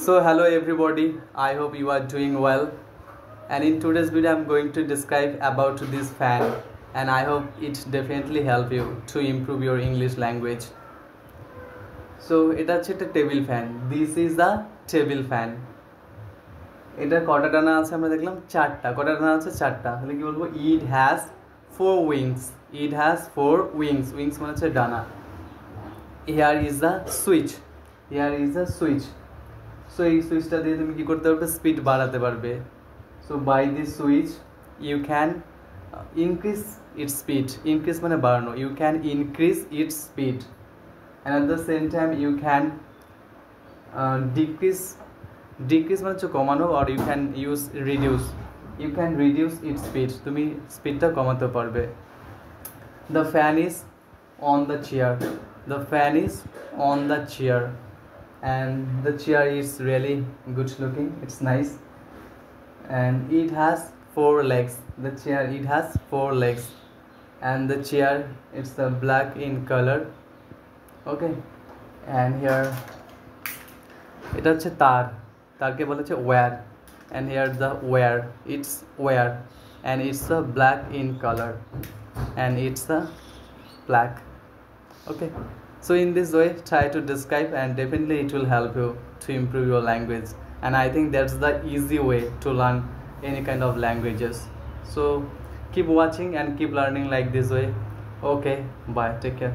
So hello everybody, I hope you are doing well, and in today's video I'm going to describe about this fan, and I hope it definitely help you to improve your English language. So এটা হচ্ছে একটা table fan. This is the table fan. এটা কটা ডানা আছে আমরা দেখলাম চারটা. কটা ডানা আছে চারটা. তাহলে কি বলবো? It has four wings. It has four wings. Wings মানে হচ্ছে ডানা. Here is the switch. Here is the switch. So এই সুইচটা দিয়ে তুমি কি করতে পারবে? স্পিড বাড়াতে পারবে. So by this switch you can increase its speed. Increase মানে বাড়ানো. You can increase its speed, and at the same time you can decrease মানে হচ্ছে কমানো, or you can use reduce. You can reduce its speed. তুমি স্পিডটা কমাতে পারবে. The fan is on the chair. The fan is on the chair. And the chair is really good looking, it's nice, and it has four legs. The chair, it has four legs, and the chair, it's the black in color. Okay, and here এটা হচ্ছে তারকে বলা হচ্ছে wire, and here the wire, it's wire, and it's the black in color, and it's the black. Okay, so in this way try to describe, and definitely it will help you to improve your language, and I think that's the easy way to learn any kind of languages. So keep watching and keep learning like this way. Okay, bye, take care.